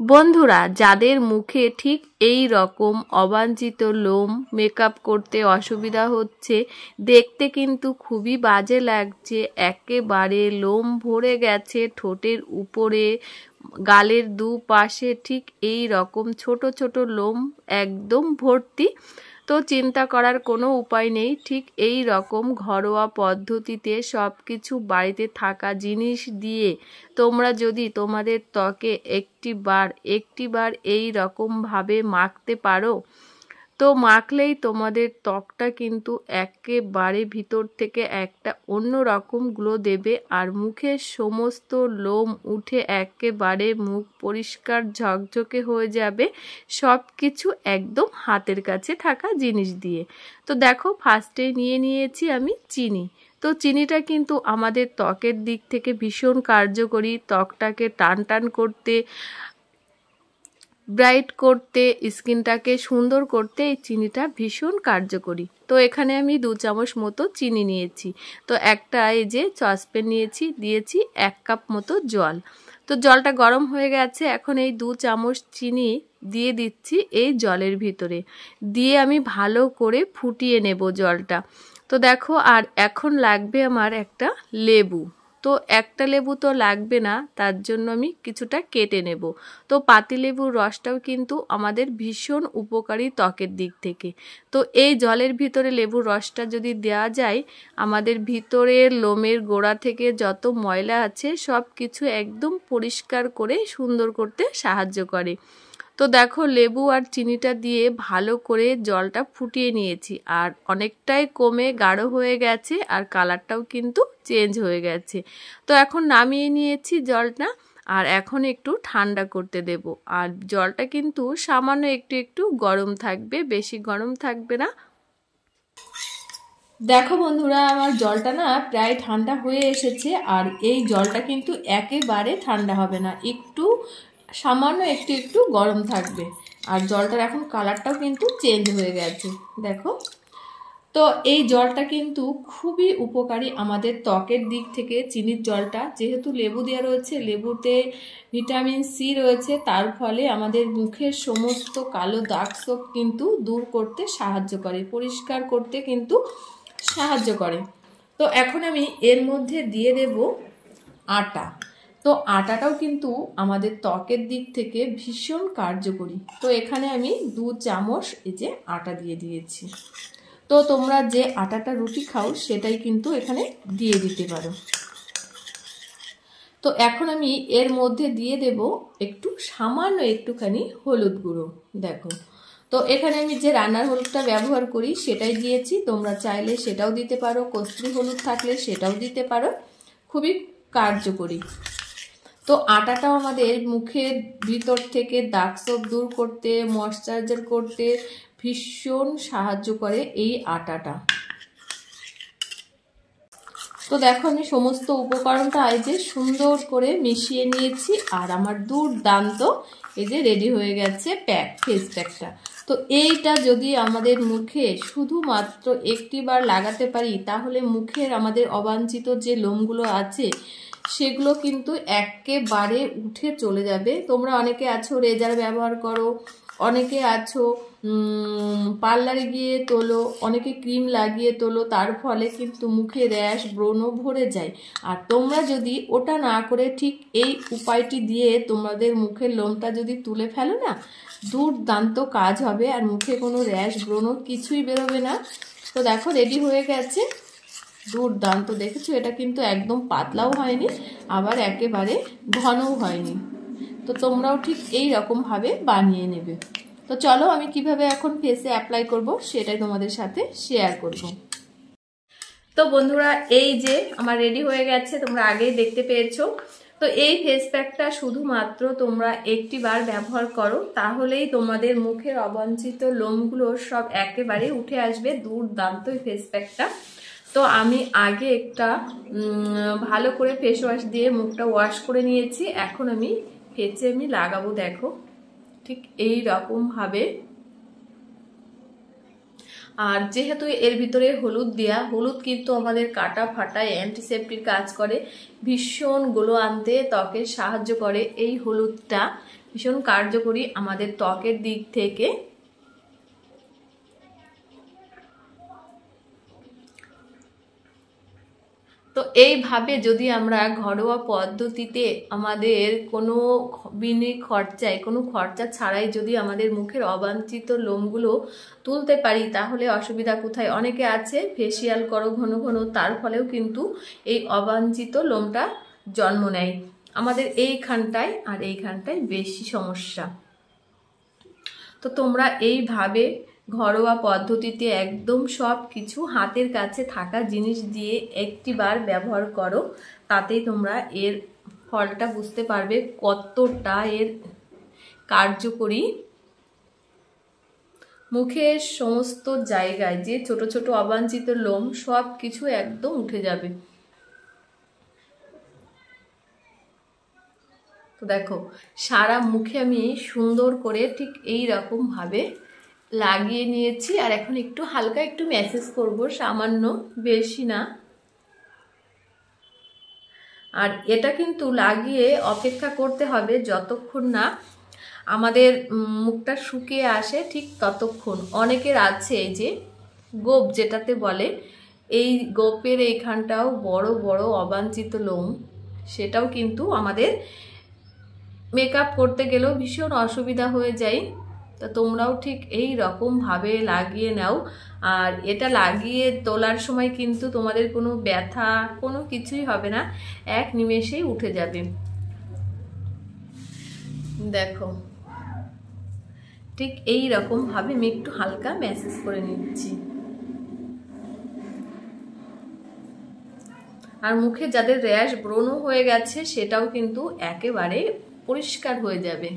বন্ধুরা, যাদের মুখে ঠিক এই রকম অবাঞ্ছিত লোম মেকআপ করতে অসুবিধা হচ্ছে, দেখতে কিন্তু খুবই বাজে লাগছে, একেবারে লোম ভরে গেছে ঠোঁটের উপরে, গালের দুপাশে ঠিক এই রকম ছোট ছোট লোম একদম ভর্তি। তো চিন্তা করার কোনো উপায় নেই, ঠিক এই রকম ঘরোয়া পদ্ধতিতে সব কিছু বাড়িতে থাকা জিনিস দিয়ে তোমরা যদি তোমাদের ত্বকে একটিবার এই রকমভাবে মাখতে পারো, তো মাখলেই তোমাদের ত্বকটা কিন্তু একেবারে ভিতর থেকে একটা অন্য রকম গ্লো দেবে, আর মুখের সমস্ত লোম উঠে একেবারে মুখ পরিষ্কার ঝকঝকে হয়ে যাবে, সব কিছু একদম হাতের কাছে থাকা জিনিস দিয়ে। তো দেখো, ফার্স্টে নিয়ে নিয়েছি আমি চিনি। তো চিনিটা কিন্তু আমাদের ত্বকের দিক থেকে ভীষণ কার্যকরী, ত্বকটাকে টান টান করতে, ব্রাইট করতে, স্কিনটাকে সুন্দর করতে এই চিনিটা ভীষণ কার্যকরী। তো এখানে আমি 2 চামচ মতো চিনি নিয়েছি। তো একটা এই যে সসপ্যান নিয়েছি, দিয়েছি 1 কাপ মতো জল। তো জলটা গরম হয়ে গেছে, এখন এই 2 চামচ চিনি দিয়ে দিচ্ছি এই জলের ভিতরে, দিয়ে আমি ভালো করে ফুটিয়ে নেব জলটা। তো দেখো, আর এখন লাগবে আমার একটা লেবু। তো একটা লেবু তো লাগবে না, তার জন্য আমি কিছুটা কেটে নেব। তো পাতিলেবুর রসটাও কিন্তু আমাদের ভীষণ উপকারী ত্বকের দিক থেকে। তো এই জলের ভিতরে লেবুর রসটা যদি দেওয়া যায়, আমাদের ভিতরের লোমের গোড়া থেকে যত ময়লা আছে সব কিছু একদম পরিষ্কার করে সুন্দর করতে সাহায্য করে। তো দেখো, লেবু আর চিনিটা দিয়ে ভালো করে জলটা ফুটিয়ে নিয়েছি, আর অনেকটাই কমে গাঢ় হয়ে গেছে, আর কালারটাও কিন্তু চেঞ্জ হয়ে গেছে। তো এখন নামিয়ে নিয়েছি জলটা, আর এখন একটু ঠান্ডা করতে দেব। আর জলটা কিন্তু সামান্য একটু একটু গরম থাকবে, বেশি গরম থাকবে না। দেখো বন্ধুরা, আমার জলটা না প্রায় ঠান্ডা হয়ে এসেছে, আর এই জলটা কিন্তু একেবারে ঠান্ডা হবে না, একটু সামান্য একটু একটু গরম থাকবে। আর জলটার এখন কালারটাও কিন্তু চেঞ্জ হয়ে গেছে, দেখো। তো এই জলটা কিন্তু খুবই উপকারী আমাদের ত্বকের দিক থেকে। চিনির জলটা যেহেতু লেবু দেওয়া রয়েছে, লেবুতে ভিটামিন সি রয়েছে, তার ফলে আমাদের মুখের সমস্ত কালো দাগ ছোপ কিন্তু দূর করতে সাহায্য করে, পরিষ্কার করতে কিন্তু সাহায্য করে। তো এখন আমি এর মধ্যে দিয়ে দেব আটা। তো আটাটাও কিন্তু আমাদের ত্বকের দিক থেকে ভীষণ কার্যকরী। তো এখানে আমি 2 চামচ এই যে আটা দিয়ে দিয়েছি। তো তোমরা যে আটাটা রুটি খাও সেটাই কিন্তু এখানে দিয়ে দিতে পারো। তো এখন আমি এর মধ্যে দিয়ে দেব একটু সামান্য একটুখানি হলুদ গুঁড়ো, দেখো। তো এখানে আমি যে রান্নার হলুদটা ব্যবহার করি সেটাই দিয়েছি, তোমরা চাইলে সেটাও দিতে পারো, কস্তুরি হলুদ থাকলে সেটাও দিতে পারো, খুবই কার্যকরী। তো আটাটাও আমাদের মুখের ভিতর থেকে দাগ ছোপ দূর করতে, ময়শ্চারাইজার করতে ভীষণ সাহায্য করে এই আটাটা। তো দেখো, আমি সমস্ত উপকরণটা এই যে সুন্দর করে মিশিয়ে নিয়েছি, আর আমার দুর্দান্ত এই যে রেডি হয়ে গেছে ফেস প্যাকটা। তো এইটা যদি আমাদের মুখে শুধুমাত্র একটিবার লাগাতে পারি, তাহলে মুখের আমাদের অবাঞ্ছিত যে লোমগুলো আছে সেগুলো কিন্তু একেবারে উঠে চলে যাবে। তোমরা অনেকে আছো রেজার ব্যবহার করো, অনেকে আছো পার্লারে গিয়ে তোলো, অনেকে ক্রিম লাগিয়ে তোলো, তার ফলে কিন্তু মুখে র্যাশ ব্রণ ভরে যায়। আর তোমরা যদি ওটা না করে ঠিক এই উপায়টি দিয়ে তোমাদের মুখের লোমটা যদি তুলে ফেলো না, দুর্দান্ত কাজ হবে, আর মুখে কোনো র্যাশ ব্রণ কিছুই বেরোবে না। তো দেখো, রেডি হয়ে গেছে, দুর্দান্ত। দেখেছো, এটা কিন্তু একদম পাতলাও হয়নি, আবার একেবারে ঘনও হয়নি। তো তোমরাও ঠিক এই রকমভাবে বানিয়ে নেবে। তো চলো, আমি কিভাবে এখন ফেসে অ্যাপ্লাই করব সেটাই তোমাদের সাথে শেয়ার করব। তো বন্ধুরা, এই যে আমার রেডি হয়ে গেছে, তোমরা আগেই দেখতে পেয়েছো। তো এই ফেস প্যাকটা শুধুমাত্র তোমরা একটিবার ব্যবহার করো, তাহলেই তোমাদের মুখের অবাঞ্ছিত লোমগুলো সব একেবারে উঠে আসবে। দুর্দান্ত এই ফেস প্যাকটা। তো আমি আগে একটা ভালো করে ফেস ওয়াশ দিয়ে মুখটা ওয়াশ করে নিয়েছি, এখন আমি ফেসে আমি লাগাবো। দেখো, ঠিক এই রকম ভাবে। আর যেহেতু এর ভিতরে হলুদ দেয়া, হলুদ কিন্তু আমাদের কাটা ফাটায় অ্যান্টিসেপ্টিক কাজ করে, ভীষণ গ্লো আনতে ত্বকের সাহায্য করে এই হলুদটা। ভীষণ কার্যকরী আমাদের ত্বকের দিক থেকে। তো এইভাবে যদি আমরা ঘরোয়া পদ্ধতিতে আমাদের কোনো বিনা খরচায়, কোনো খরচা ছাড়াই যদি আমাদের মুখের অবাঞ্ছিত লোমগুলো তুলতে পারি তাহলে অসুবিধা কোথায়? অনেকে আছে ফেসিয়াল করো ঘন ঘন, তার ফলেও কিন্তু এই অবাঞ্ছিত লোমটা জন্ম নেয়। আমাদের এইখানটায় আর এইখানটায় বেশি সমস্যা। তো তোমরা এইভাবে ঘরোয়া পদ্ধতিতে একদম সব কিছু হাতের কাছে থাকা জিনিস দিয়ে একটিবার ব্যবহার করো, তাতেই তোমরা এর ফলটা বুঝতে পারবে কতটা এর কার্যকরী। মুখের সমস্ত জায়গায় যে ছোট ছোট অবাঞ্ছিত লোম সব কিছু একদম উঠে যাবে। তো দেখো সারা মুখে আমি সুন্দর করে ঠিক এই রকম ভাবে লাগিয়ে নিয়েছি। আর এখন একটু হালকা একটু ম্যাসেজ করব, সামান্য, বেশি না। আর এটা কিন্তু লাগিয়ে অপেক্ষা করতে হবে যতক্ষণ না আমাদের মুখটা শুকিয়ে আসে, ঠিক ততক্ষণ। অনেকের আছে এই যে গোপ যেটাতে বলে, এই গোপের এইখানটাও বড় বড় অবাঞ্ছিত লোম, সেটাও কিন্তু আমাদের মেকআপ করতে গেলেও ভীষণ অসুবিধা হয়ে যায়। তা তোমরাও ঠিক এই রকম ভাবে লাগিয়ে নাও। আর এটা লাগিয়ে তোলার সময় কিন্তু তোমাদের কোনো ব্যথা কোনো কিছুই হবে না, এক নিমেষেই উঠে যাবে। দেখো ঠিক এই রকম ভাবে আমি একটু হালকা ম্যাসেজ করে নিচ্ছি। আর মুখে যাদের র্যাশ ব্রণ হয়ে গেছে সেটাও কিন্তু একেবারে পরিষ্কার হয়ে যাবে।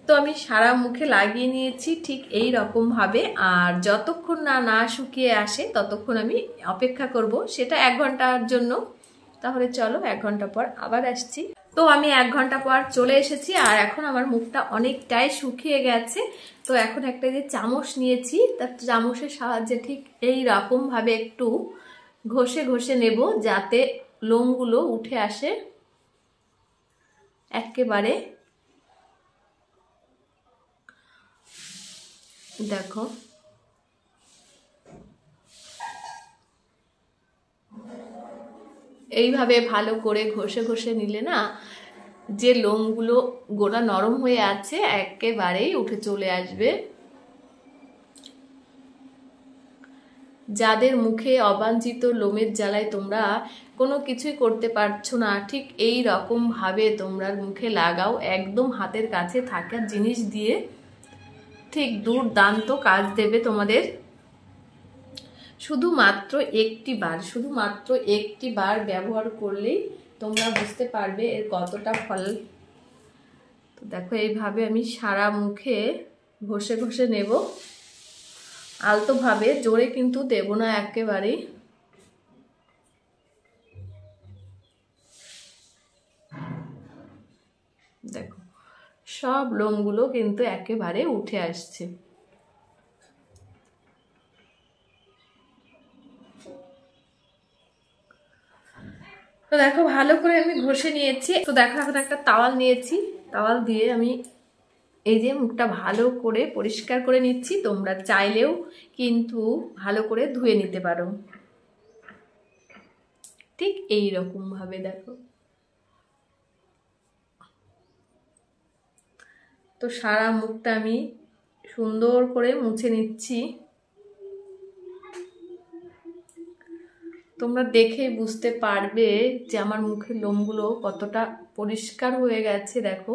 তো আমি সারা মুখে লাগিয়ে নিয়েছি ঠিক এই রকম ভাবে। আর যতক্ষণ না শুকিয়ে আসে ততক্ষণ আমি অপেক্ষা করব, সেটা 1 ঘন্টার জন্য। তাহলে চলো 1 ঘন্টা পর আবার আসছি। তো আমি 1 ঘন্টা পর চলে এসেছি, আর এখন আমার মুখটা অনেকটাই শুকিয়ে গেছে। তো এখন একটা যে চামচ নিয়েছি, তার চামচের সাহায্যে ঠিক এই রকম ভাবে একটু ঘষে ঘষে নেব যাতে লোমগুলো উঠে আসে একেবারে। দেখো এইভাবে ভালো করে ঘষে ঘষে নিলে না যে লোমগুলো গোড়া নরম হয়ে আছে একেবারেই উঠে চলে আসবে। যাদের মুখে অবাঞ্ছিত লোমের জ্বালায় তোমরা কোনো কিছুই করতে পারছো না, ঠিক এই রকম ভাবে তোমরা মুখে লাগাও, একদম হাতের কাছে থাকা জিনিস দিয়ে, ঠিক দুর্দান্ত কাজ দেবে তোমাদের। শুধুমাত্র একটি বার ব্যবহার করলেই তোমরা বুঝতে পারবে এর কতটা ফল। তো দেখো এইভাবে আমি সারা মুখে ঘষে ঘষে নেব, আলতো ভাবে, জোরে কিন্তু দেব না একেবারেই। দেখো সব লোমগুলো কিন্তু একেবারে উঠে আসছে। তো দেখো ভালো করে আমি ঘষে নিয়েছি। তো দেখো এখন একটা তাওয়াল নিয়েছি, তাওয়াল দিয়ে আমি এই যে মুখটা ভালো করে পরিষ্কার করে নিচ্ছি। তোমরা চাইলেও কিন্তু ভালো করে ধুয়ে নিতে পারো, ঠিক এই রকম ভাবে। দেখো তো সারা মুখটা আমি সুন্দর করে মুছে নিচ্ছি। তোমরা দেখে বুঝতে পারবে যে আমার মুখের লোমগুলো কতটা পরিষ্কার হয়ে গেছে। দেখো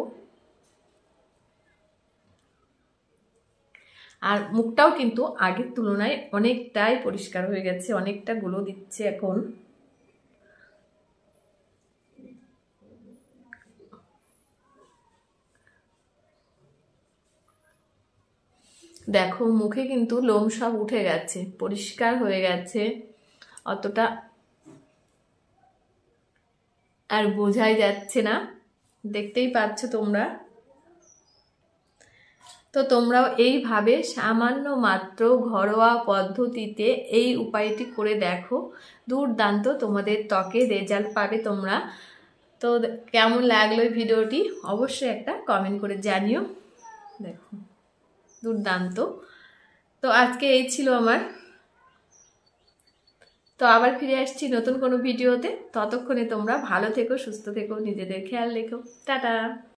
আর মুখটাও কিন্তু আগের তুলনায় অনেকটাই পরিষ্কার হয়ে গেছে, অনেকটা গ্লো দিচ্ছে এখন। দেখো মুখে কিন্তু লোম সব উঠে গেছে, পরিষ্কার হয়ে গেছে, অতটা আর বোঝাই যাচ্ছে না, দেখতেই পাচ্ছ তোমরা। তো তোমরাও এইভাবে সামান্য মাত্র ঘরোয়া পদ্ধতিতে এই উপায়টি করে দেখো, দুর্দান্ত তোমাদের ত্বকে রেজাল্ট পাবে তোমরা। তো কেমন লাগলো এই ভিডিওটি অবশ্যই একটা কমেন্ট করে জানিও। দেখো দুর্দান্ত। তো আজকে এই ছিল আমার। তো আবার ফিরে আসছি নতুন কোনো ভিডিওতে। ততক্ষণে তোমরা ভালো থেকো, সুস্থ থেকো, নিজেদের খেয়াল রেখো। টাটা।